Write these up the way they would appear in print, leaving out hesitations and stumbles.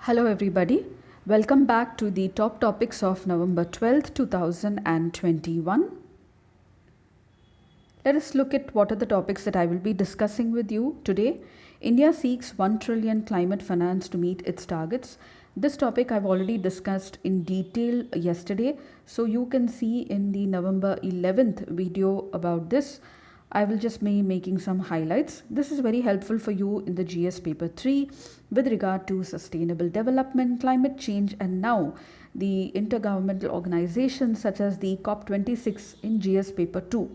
Hello, everybody. Welcome back to the top topics of November 12th, 2021. Let us look at what are the topics that I will be discussing with you today. India seeks 1 trillion climate finance to meet its targets. This topic I've already discussed in detail yesterday, so you can see in the November 11th video about this. I will just be making some highlights. This is very helpful for you in the GS paper 3 with regard to sustainable development, climate change, and now the intergovernmental organizations such as the COP26 in GS paper 2.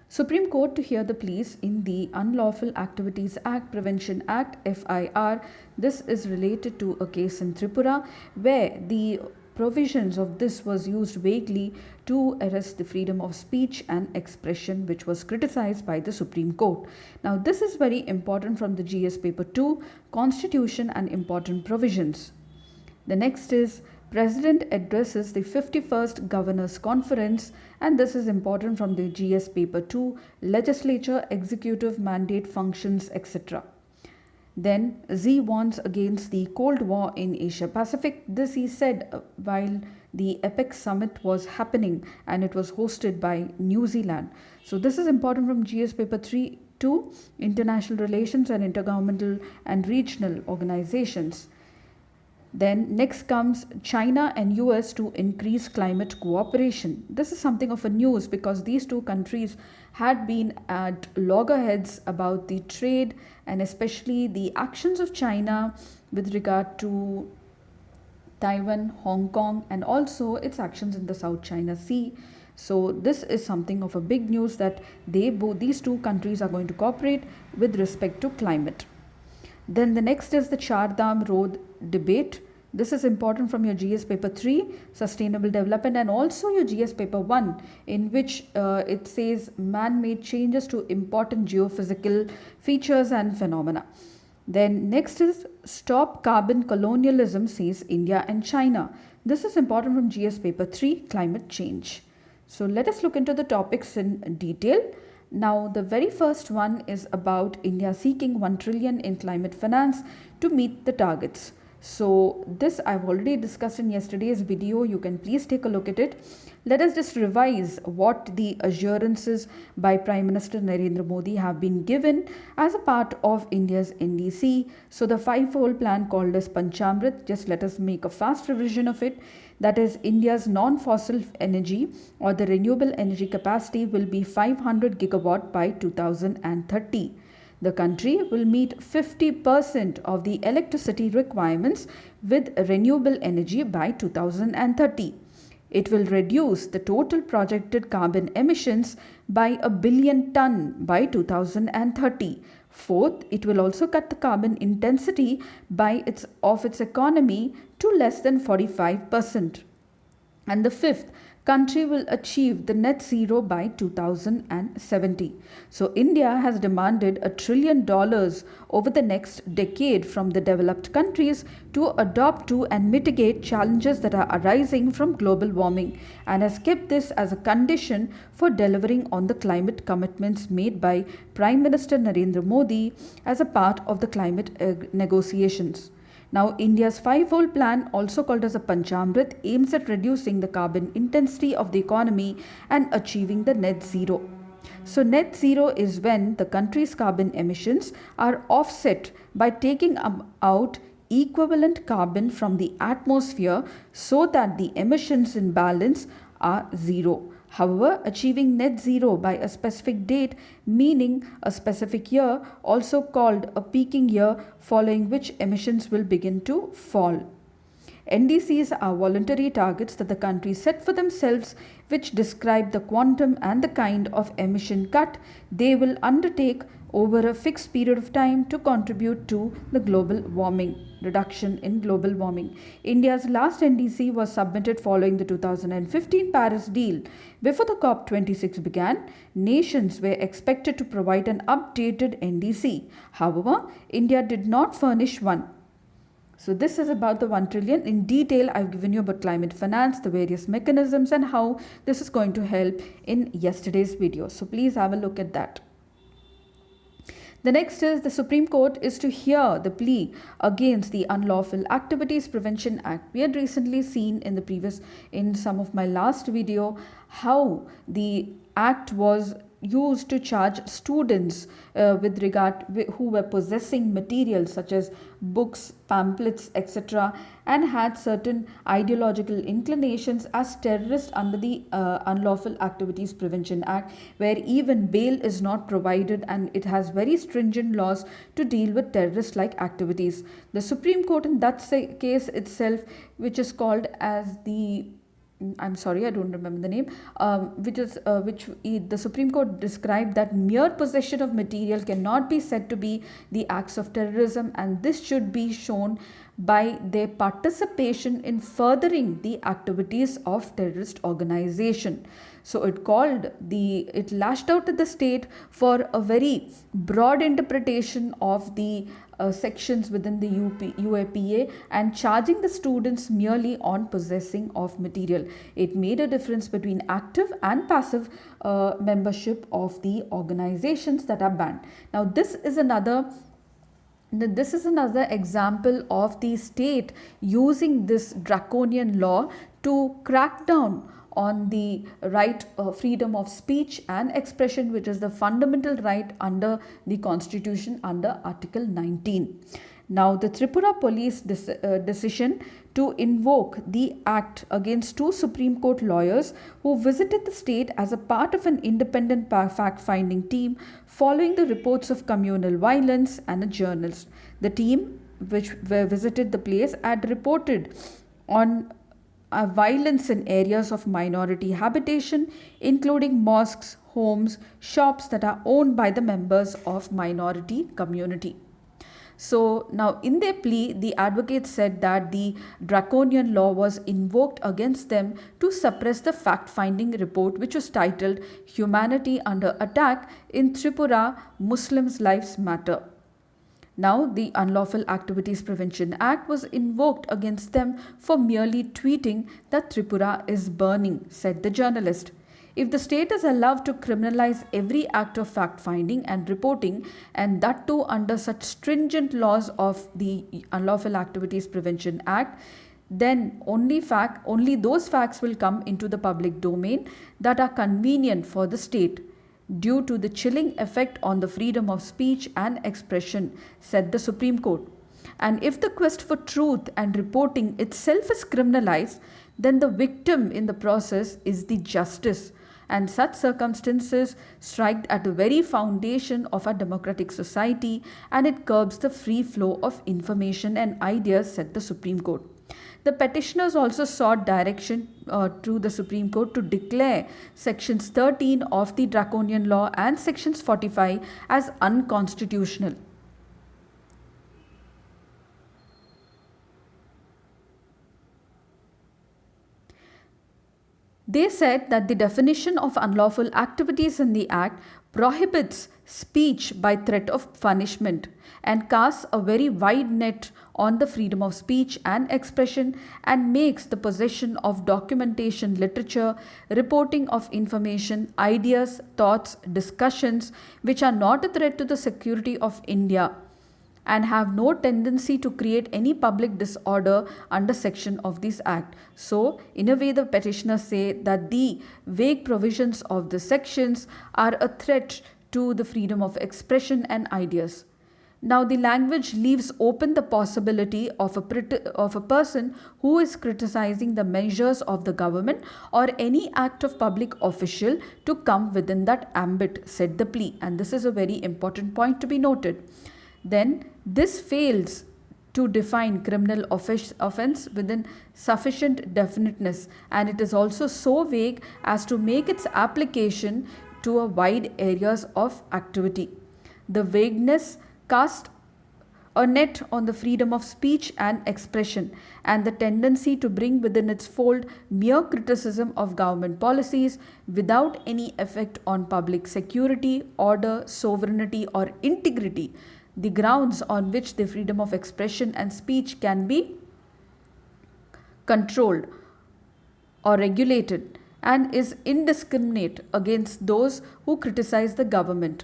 Supreme Court to hear the pleas in the Unlawful Activities Act Prevention Act FIR. This is related to a case in Tripura where the provisions of this was used vaguely to arrest the freedom of speech and expression, which was criticized by the Supreme Court. Now this is very important from the GS paper 2, Constitution and important provisions. The next is President addresses the 51st Governors Conference, and this is important from the GS paper 2, Legislature, Executive Mandate Functions, etc. Then Z warns against the Cold War in Asia Pacific. This he said while the APEC summit was happening and it was hosted by New Zealand. So this is important from GS paper 3 to International Relations and Intergovernmental and Regional Organizations. Then next comes China and US to increase climate cooperation. This is something of a news because these two countries had been at loggerheads about the trade and especially the actions of China with regard to Taiwan, Hong Kong, and also its actions in the South China Sea. So this is something of a big news that these two countries are going to cooperate with respect to climate. Then the next is the Char Dham Road debate. This is important from your GS paper 3, Sustainable Development, and also your GS paper 1, in which it says man-made changes to important geophysical features and phenomena. Then next is Stop Carbon Colonialism, says India and China. This is important from GS paper 3, Climate Change. So let us look into the topics in detail. Now, the very first one is about India seeking 1 trillion in climate finance to meet the targets. So this I've already discussed in yesterday's video. You can please take a look at it. Let us just revise what the assurances by Prime Minister Narendra Modi have been given as a part of India's NDC. So the five-fold plan called as Panchamrit, just let us make a fast revision of it. That is, India's non-fossil energy or the renewable energy capacity will be 500 gigawatt by 2030. The country will meet 50% of the electricity requirements with renewable energy by 2030. It will reduce the total projected carbon emissions by a billion ton by 2030. Fourth, it will also cut the carbon intensity of its economy to less than 45%. And the fifth, country will achieve the net zero by 2070. So India has demanded $1 trillion over the next decade from the developed countries to adopt to and mitigate challenges that are arising from global warming and has kept this as a condition for delivering on the climate commitments made by Prime Minister Narendra Modi as a part of the climate negotiations. Now, India's five-fold plan, also called as a Panchamrit, aims at reducing the carbon intensity of the economy and achieving the net zero. So, net zero is when the country's carbon emissions are offset by taking out equivalent carbon from the atmosphere so that the emissions in balance are zero. However, achieving net zero by a specific date, meaning a specific year, also called a peaking year, following which emissions will begin to fall. NDCs are voluntary targets that the countries set for themselves, which describe the quantum and the kind of emission cut they will undertake over a fixed period of time to contribute to the global warming, reduction in global warming. India's last NDC was submitted following the 2015 Paris deal. Before the COP26 began, nations were expected to provide an updated NDC. However, India did not furnish one. So this is about the 1 trillion. In detail, I've given you about climate finance, the various mechanisms and how this is going to help in yesterday's video. So please have a look at that. The next is the Supreme Court is to hear the plea against the Unlawful Activities Prevention Act. We had recently seen in some of my last video, how the act was used to charge students who were possessing materials such as books, pamphlets, etc., and had certain ideological inclinations as terrorists under the Unlawful Activities Prevention Act, where even bail is not provided and it has very stringent laws to deal with terrorist like activities. The Supreme Court in that case itself, which is called as the I'm sorry, I don't remember the name, the Supreme Court described that mere possession of material cannot be said to be the acts of terrorism, and this should be shown by their participation in furthering the activities of terrorist organization. So it lashed out at the state for a very broad interpretation of the sections within the UAPA and charging the students merely on possessing of material. It made a difference between active and passive membership of the organizations that are banned. Now this is another example of the state using this draconian law to crack down on the right freedom of speech and expression, which is the fundamental right under the Constitution under Article 19. Now, the Tripura police decision to invoke the act against two Supreme Court lawyers who visited the state as a part of an independent fact-finding team following the reports of communal violence and a journalist. The team which visited the place had reported on violence in areas of minority habitation, including mosques, homes, shops that are owned by the members of minority community. So now in their plea, the advocates said that the draconian law was invoked against them to suppress the fact-finding report, which was titled Humanity Under Attack in Tripura, Muslims' Lives Matter. Now, the Unlawful Activities Prevention Act was invoked against them for merely tweeting that Tripura is burning, said the journalist. If the state is allowed to criminalize every act of fact-finding and reporting, and that too under such stringent laws of the Unlawful Activities Prevention Act, then only those facts will come into the public domain that are convenient for the state, due to the chilling effect on the freedom of speech and expression, said the Supreme Court. And if the quest for truth and reporting itself is criminalized, then the victim in the process is the justice. And such circumstances strike at the very foundation of our democratic society, and it curbs the free flow of information and ideas, said the Supreme Court. The petitioners also sought direction to the Supreme Court to declare sections 13 of the draconian law and sections 45 as unconstitutional. They said that the definition of unlawful activities in the Act prohibits speech by threat of punishment and casts a very wide net on the freedom of speech and expression, and makes the possession of documentation, literature, reporting of information, ideas, thoughts, discussions which are not a threat to the security of India and have no tendency to create any public disorder under section of this act. So, in a way, the petitioners say that the vague provisions of the sections are a threat to the freedom of expression and ideas. Now, the language leaves open the possibility of a person who is criticizing the measures of the government or any act of public official to come within that ambit, said the plea. And this is a very important point to be noted. Then, this fails to define criminal offence within sufficient definiteness, and it is also so vague as to make its application to a wide areas of activity. The vagueness cast a net on the freedom of speech and expression, and the tendency to bring within its fold mere criticism of government policies without any effect on public security, order, sovereignty, or integrity, the grounds on which the freedom of expression and speech can be controlled or regulated, and is indiscriminate against those who criticize the government.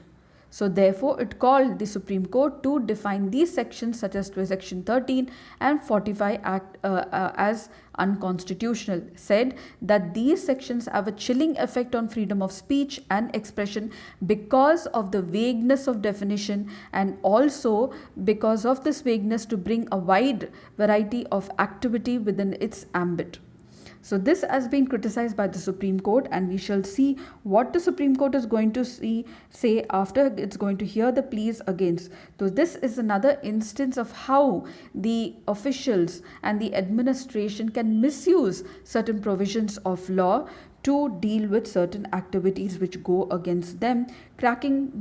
So therefore, it called the Supreme Court to define these sections such as Section 13 and 45 as unconstitutional, said that these sections have a chilling effect on freedom of speech and expression because of the vagueness of definition, and also because of this vagueness to bring a wide variety of activity within its ambit. So this has been criticized by the Supreme Court, and we shall see what the Supreme Court is going to say after it's going to hear the pleas against. So this is another instance of how the officials and the administration can misuse certain provisions of law to deal with certain activities which go against them, cracking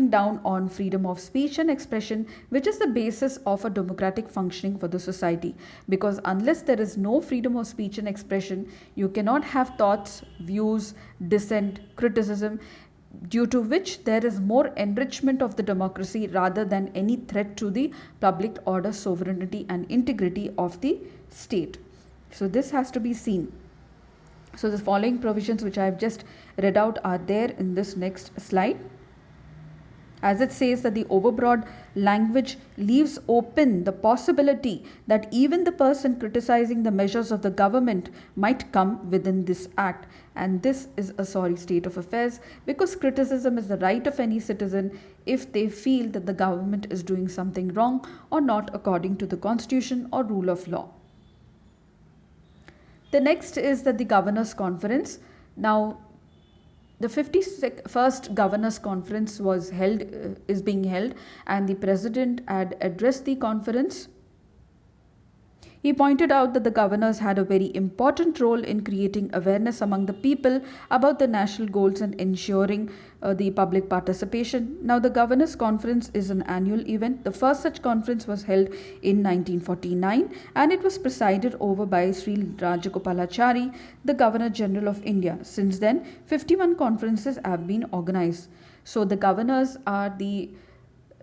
down on freedom of speech and expression, which is the basis of a democratic functioning for the society. Because unless there is no freedom of speech and expression, you cannot have thoughts, views, dissent, criticism, due to which there is more enrichment of the democracy rather than any threat to the public order, sovereignty, and integrity of the state. So this has to be seen. So the following provisions which I have just read out are there in this next slide. As it says that the overbroad language leaves open the possibility that even the person criticizing the measures of the government might come within this act. And this is a sorry state of affairs, because criticism is the right of any citizen if they feel that the government is doing something wrong or not according to the constitution or rule of law. The next is that the Governors' Conference. Now, the 51st Governors' Conference is being held, and the President had addressed the conference. He pointed out that the governors had a very important role in creating awareness among the people about the national goals and ensuring the public participation. Now, the Governors' Conference is an annual event. The first such conference was held in 1949, and it was presided over by Sri Rajagopalachari, the Governor General of India. Since then, 51 conferences have been organized. So, the governors are the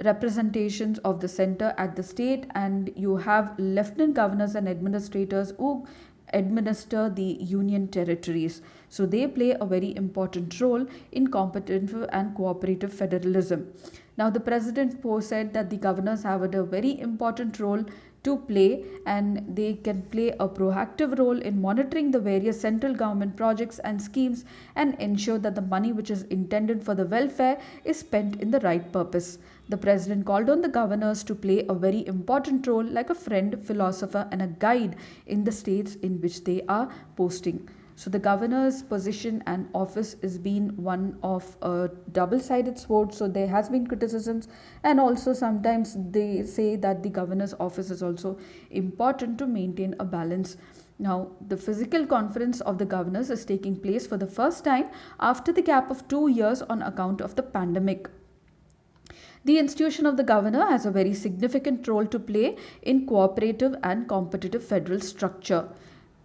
representations of the center at the state, and you have lieutenant governors and administrators who administer the union territories. So they play a very important role in competitive and cooperative federalism. Now, the President said that the governors have a very important role to play, and they can play a proactive role in monitoring the various central government projects and schemes and ensure that the money which is intended for the welfare is spent in the right purpose. The President called on the governors to play a very important role like a friend, philosopher, and a guide in the states in which they are posting. So the governor's position and office is been one of a double-sided sword. So there has been criticisms, and also sometimes they say that the governor's office is also important to maintain a balance. Now, the physical conference of the governors is taking place for the first time after the gap of 2 years on account of the pandemic. The institution of the governor has a very significant role to play in cooperative and competitive federal structure.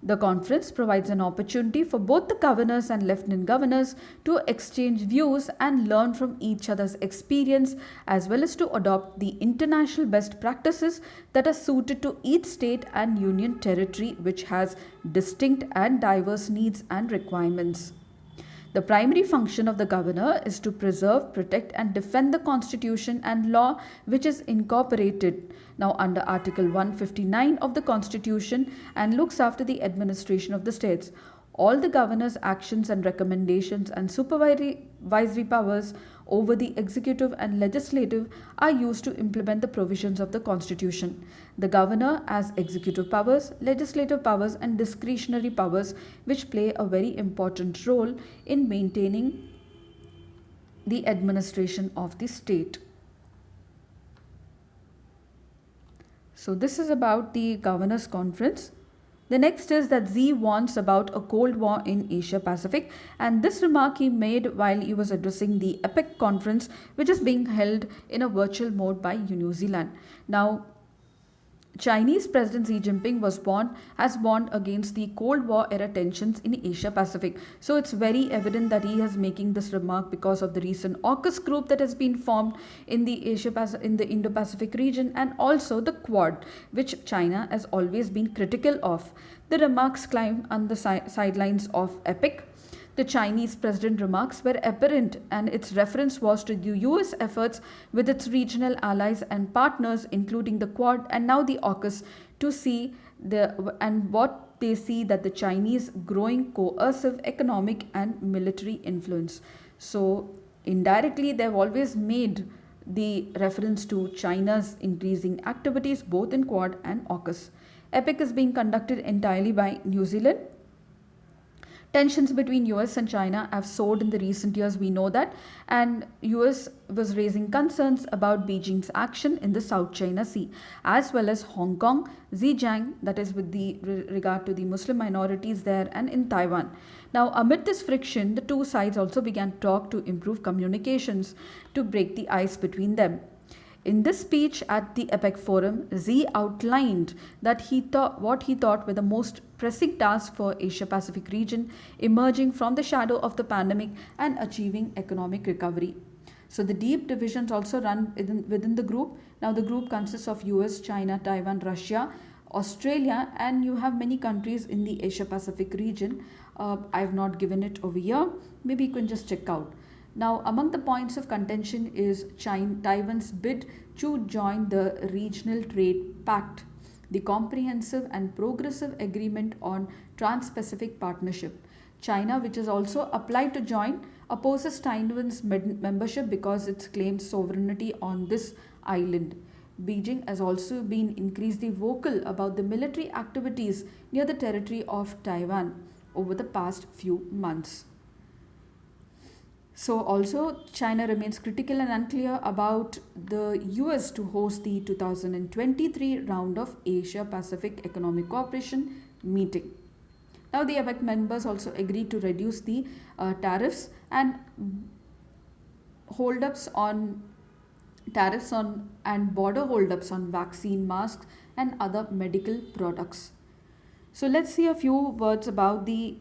The conference provides an opportunity for both the governors and lieutenant governors to exchange views and learn from each other's experience, as well as to adopt the international best practices that are suited to each state and union territory, which has distinct and diverse needs and requirements. The primary function of the governor is to preserve, protect, and defend the constitution and law which is incorporated now under Article 159 of the Constitution and looks after the administration of the states. All the governor's actions and recommendations and supervisory powers over the executive and legislative are used to implement the provisions of the Constitution. The governor has executive powers, legislative powers, and discretionary powers, which play a very important role in maintaining the administration of the state. So this is about the Governors' Conference. The next is that Xi warns about a Cold War in Asia Pacific, and this remark he made while he was addressing the APEC conference, which is being held in a virtual mode by New Zealand. Now, Chinese President Xi Jinping has warned against the Cold War era tensions in Asia Pacific. So it's very evident that he is making this remark because of the recent AUKUS group that has been formed in the Indo-Pacific region, and also the Quad, which China has always been critical of. The remarks climb on the sidelines of APEC. The Chinese president remarks were apparent, and its reference was to the US efforts with its regional allies and partners, including the Quad and now the AUKUS, to see and what they see that the Chinese growing coercive economic and military influence. So indirectly, they've always made the reference to China's increasing activities both in Quad and AUKUS. EPIC is being conducted entirely by New Zealand. Tensions between US and China have soared in the recent years, we know that, and US was raising concerns about Beijing's action in the South China Sea, as well as Hong Kong, Xinjiang, that is with the regard to the Muslim minorities there, and in Taiwan. Now, amid this friction, the two sides also began talk to improve communications to break the ice between them. In this speech at the EPEC Forum, Xi outlined that what he thought were the most pressing tasks for Asia Pacific region emerging from the shadow of the pandemic and achieving economic recovery. So the deep divisions also run within the group. Now the group consists of US, China, Taiwan, Russia, Australia, and you have many countries in the Asia Pacific region. I have not given it over here. Maybe you can just check out. Now, among the points of contention is Taiwan's bid to join the Regional Trade Pact, the Comprehensive and Progressive Agreement on Trans-Pacific Partnership. China, which has also applied to join, opposes Taiwan's membership because it claims sovereignty on this island. Beijing has also been increasingly vocal about the military activities near the territory of Taiwan over the past few months. So also China remains critical and unclear about the US to host the 2023 round of Asia Pacific Economic Cooperation meeting. Now the APEC members also agreed to reduce the tariffs and and border holdups on vaccine, masks and other medical products. So let's see a few words about the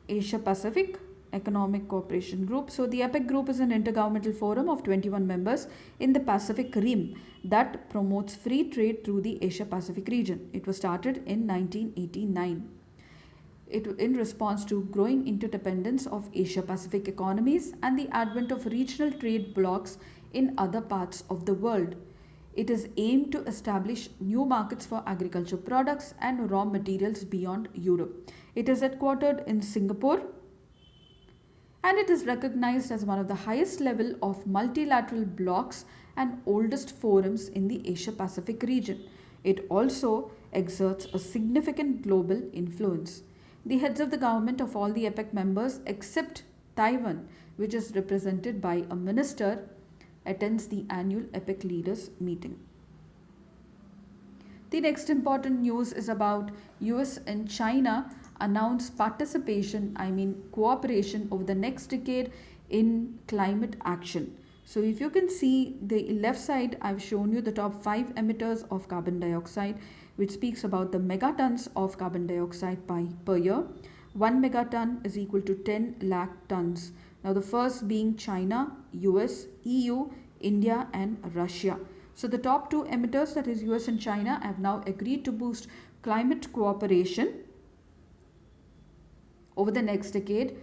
Asia Pacific Economic Cooperation Group. So the APEC group is an intergovernmental forum of 21 members in the Pacific Rim that promotes free trade through the Asia Pacific region. It was started in 1989. In response to growing interdependence of Asia Pacific economies and the advent of regional trade blocs in other parts of the world. It is aimed to establish new markets for agriculture products and raw materials beyond Europe. It is headquartered in Singapore, and it is recognized as one of the highest level of multilateral blocs and oldest forums in the Asia Pacific region. It also exerts a significant global influence. The heads of the government of all the APEC members except Taiwan, which is represented by a minister, attends the annual APEC leaders meeting. The next important news is about US and China announce cooperation over the next decade in climate action. So if you can see the left side, I've shown you the top 5 emitters of carbon dioxide, which speaks about the megatons of carbon dioxide per year. 1 megaton is equal to 10 lakh tons. Now the first being China, US, EU, India and Russia. So the top 2 emitters, that is US and China, have now agreed to boost climate cooperation over the next decade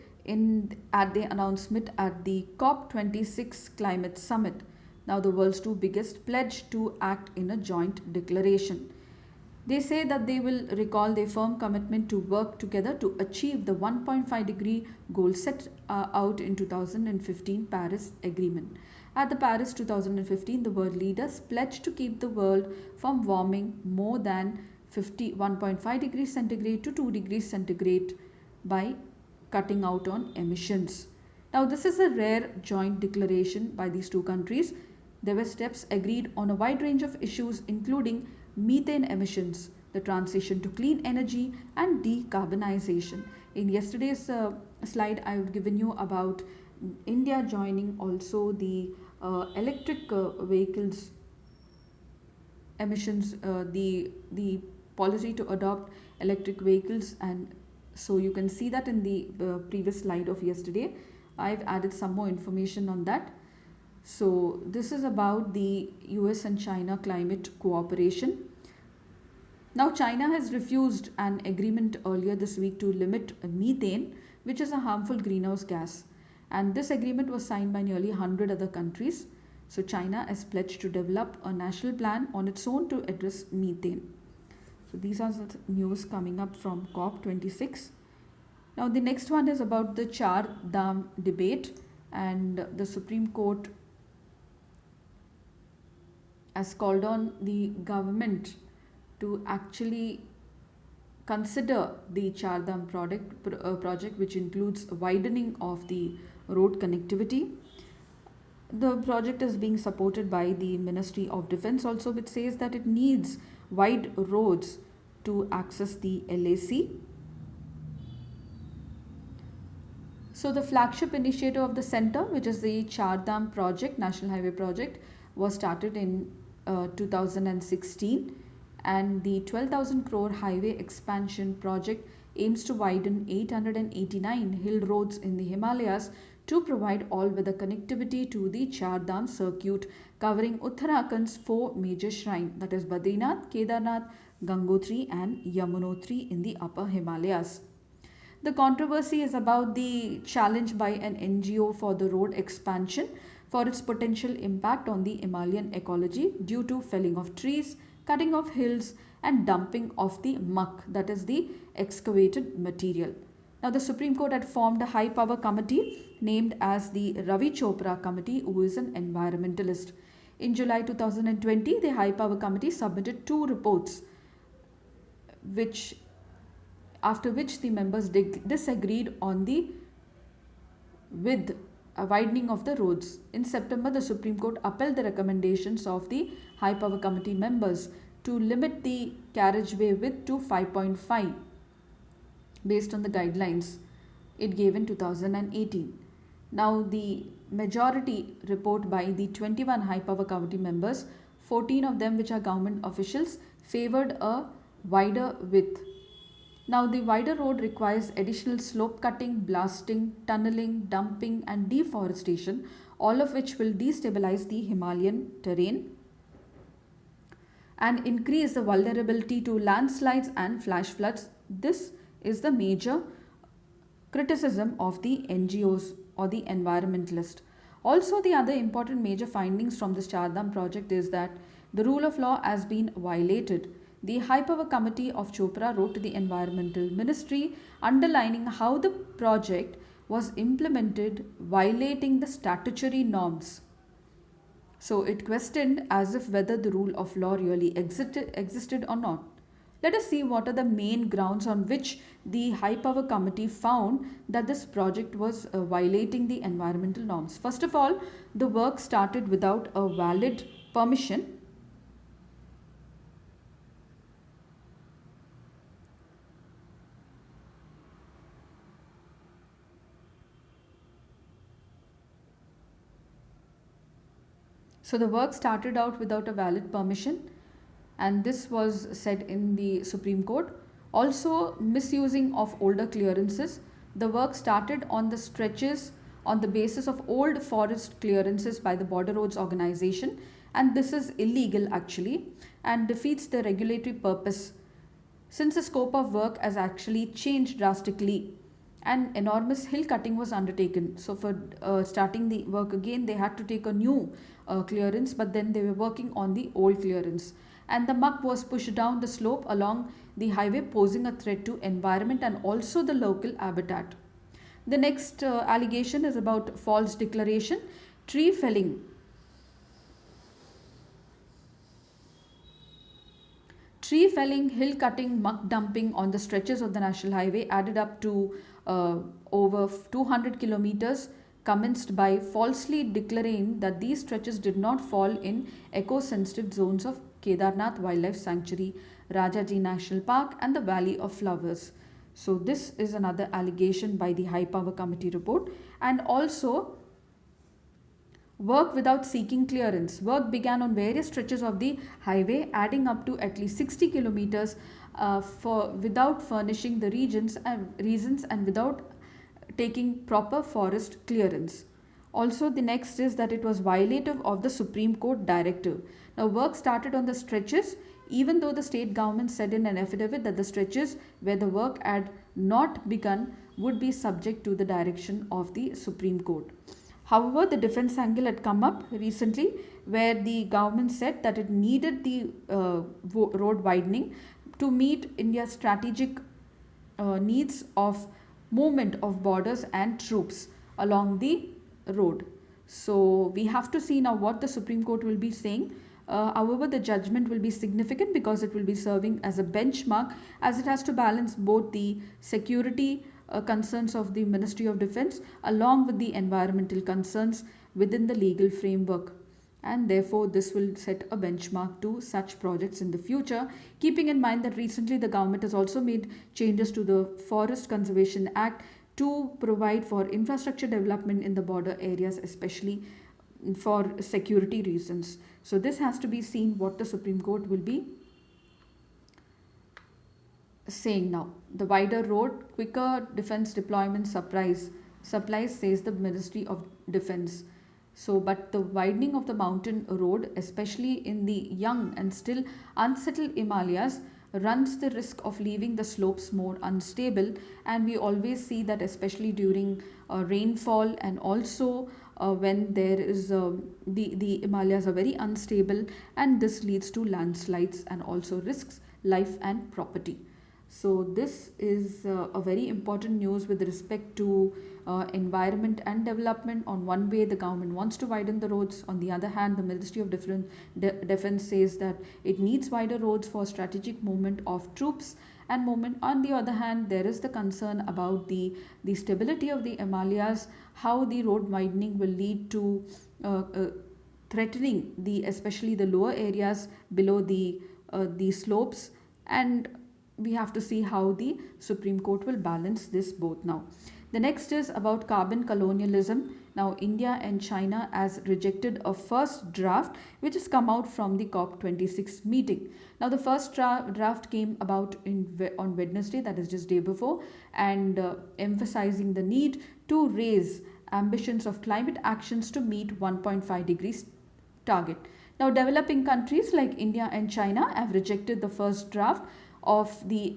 at the announcement at the COP26 Climate Summit. Now the world's 2 biggest pledged to act in a joint declaration. They say that they will recall their firm commitment to work together to achieve the 1.5 degree goal set out in 2015 Paris Agreement. At the Paris 2015, the world leaders pledged to keep the world from warming more than 1.5 degrees centigrade to 2 degrees centigrade by cutting out on emissions. Now this is a rare joint declaration by these 2 countries. There were steps agreed on a wide range of issues including methane emissions, the transition to clean energy and decarbonization. In yesterday's slide, I have given you about India joining also the electric vehicles emissions, the policy to adopt electric vehicles, and so you can see that in the previous slide of yesterday. I've added some more information on that. So this is about the US and China climate cooperation. Now China has refused an agreement earlier this week to limit methane, which is a harmful greenhouse gas. And this agreement was signed by nearly 100 other countries. So, China has pledged to develop a national plan on its own to address methane. So, these are the news coming up from COP26. Now, the next one is about the Char Dham debate, and the Supreme Court has called on the government to actually consider the Char Dham project, which includes widening of the road connectivity. The project is being supported by the Ministry of Defense also, which says that it needs wide roads to access the LAC. So the flagship initiative of the center, which is the Char Dham project, National Highway project, was started in 2016, and the 12,000 crore highway expansion project aims to widen 889 hill roads in the Himalayas to provide all-weather connectivity to the Char Dham circuit, covering Uttarakhand's four major shrines, that is Badrinath, Kedarnath, Gangotri and Yamunotri in the upper Himalayas. The controversy is about the challenge by an NGO for the road expansion for its potential impact on the Himalayan ecology due to felling of trees, cutting of hills and dumping of the muck, that is the excavated material. Now, the Supreme Court had formed a high power committee named as the Ravi Chopra Committee, who is an environmentalist. In July 2020, the high power committee submitted two reports, which after which the members disagreed on the width widening of the roads. In September, the Supreme Court upheld the recommendations of the high power committee members to limit the carriageway width to 5.5 based on the guidelines it gave in 2018. Now, the majority report by the 21 high power committee members, 14 of them which are government officials, favored a wider width. Now, the wider road requires additional slope cutting, blasting, tunneling, dumping and deforestation, all of which will destabilize the Himalayan terrain and increase the vulnerability to landslides and flash floods. This is the major criticism of the NGOs or the environmentalists. Also, the other important major findings from this Char Dham project is that the rule of law has been violated. The High Power Committee of Chopra wrote to the Environmental Ministry underlining how the project was implemented violating the statutory norms. So it questioned as if whether the rule of law really existed or not. Let us see what are the main grounds on which the High Power Committee found that this project was violating the environmental norms. First of all, the work started without a valid permission. So the work started out without a valid permission, and this was said in the Supreme Court. Also, misusing of older clearances. The work started on the stretches on the basis of old forest clearances by the Border Roads Organization, and this is illegal actually and defeats the regulatory purpose since the scope of work has actually changed drastically and enormous hill cutting was undertaken. So for starting the work again, they had to take a new clearance, but then they were working on the old clearance, and the muck was pushed down the slope along the highway, posing a threat to environment and also the local habitat. The next allegation is about false declaration. Tree felling. Tree felling, hill cutting, muck dumping on the stretches of the national highway added up to over 200 kilometers, commenced by falsely declaring that these stretches did not fall in eco-sensitive zones of Kedarnath Wildlife Sanctuary, Rajaji National Park and the Valley of Flowers. So this is another allegation by the High Power Committee report. And also, work without seeking clearance. Work began on various stretches of the highway, adding up to at least 60 kilometers without furnishing the reasons and without taking proper forest clearance. Also, the next is that it was violative of the Supreme Court directive. Now, work started on the stretches even though the state government said in an affidavit that the stretches where the work had not begun would be subject to the direction of the Supreme Court. However, the defense angle had come up recently where the government said that it needed the road widening to meet India's strategic needs of movement of borders and troops along the road. So we have to see now what the Supreme Court will be saying. However, the judgment will be significant because it will be serving as a benchmark, as it has to balance both the security concerns of the Ministry of Defense along with the environmental concerns within the legal framework. And therefore, this will set a benchmark to such projects in the future, keeping in mind that recently the government has also made changes to the Forest Conservation Act to provide for infrastructure development in the border areas, especially for security reasons. So this has to be seen what the Supreme Court will be saying now. The wider road, quicker defense deployment supplies, says the Ministry of Defense. So, but the widening of the mountain road, especially in the young and still unsettled Himalayas, runs the risk of leaving the slopes more unstable. And we always see that, especially during rainfall, and also when there is the Himalayas are very unstable, and this leads to landslides and also risks life and property. So this is a very important news with respect to environment and development. On one way, the government wants to widen the roads. On the other hand, the Ministry of Defense says that it needs wider roads for strategic movement of troops and movement. On the other hand, there is the concern about the stability of the Himalayas, how the road widening will lead to threatening the especially the lower areas below the slopes, and we have to see how the Supreme Court will balance this both now. The next is about carbon colonialism. Now, India and China has rejected a first draft which has come out from the COP26 meeting. Now, the first draft came about on Wednesday, that is just day before, and emphasizing the need to raise ambitions of climate actions to meet 1.5 degrees target. Now, developing countries like India and China have rejected the first draft of the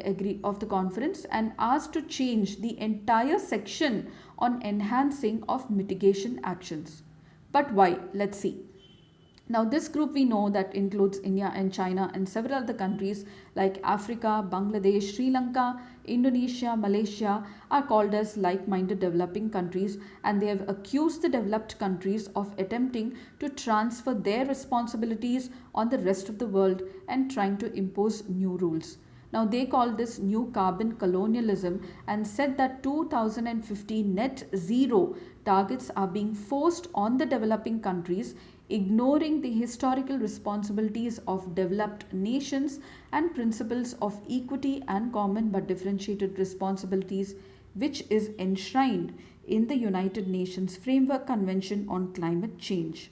conference and asked to change the entire section on enhancing of mitigation actions. But why? Let's see. Now, this group we know that includes India and China and several other countries like Africa, Bangladesh, Sri Lanka, Indonesia, Malaysia are called as like-minded developing countries, and they have accused the developed countries of attempting to transfer their responsibilities on the rest of the world and trying to impose new rules. Now, they call this new carbon colonialism and said that 2050 net zero targets are being forced on the developing countries, ignoring the historical responsibilities of developed nations and principles of equity and common but differentiated responsibilities, which is enshrined in the United Nations Framework Convention on Climate Change.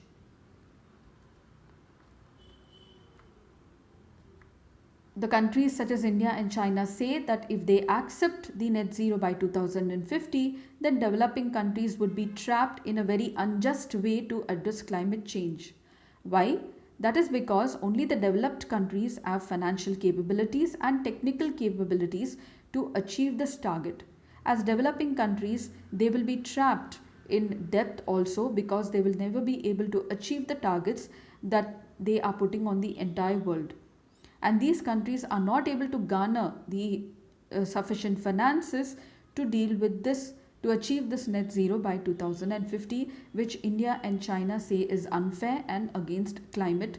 The countries such as India and China say that if they accept the net zero by 2050, then developing countries would be trapped in a very unjust way to address climate change. Why? That is because only the developed countries have financial capabilities and technical capabilities to achieve this target. As developing countries, they will be trapped in debt also because they will never be able to achieve the targets that they are putting on the entire world. And these countries are not able to garner the sufficient finances to deal with this, to achieve this net zero by 2050, which India and China say is unfair and against climate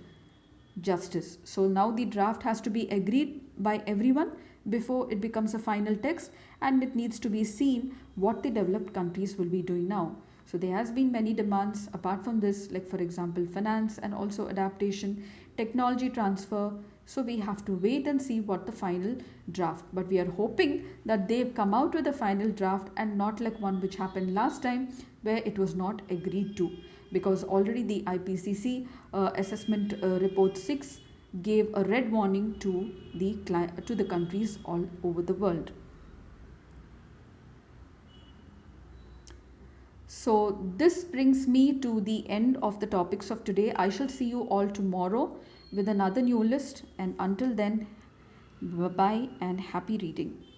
justice. So now the draft has to be agreed by everyone before it becomes a final text, and it needs to be seen what the developed countries will be doing now. So there has been many demands apart from this, like for example finance and also adaptation, technology transfer. So we have to wait and see what the final draft. But we are hoping that they've come out with a final draft and not like one which happened last time where it was not agreed to, because already the IPCC assessment report 6 gave a red warning to the countries all over the world. So this brings me to the end of the topics of today. I shall see you all tomorrow with another new list. And until then, bye bye and happy reading.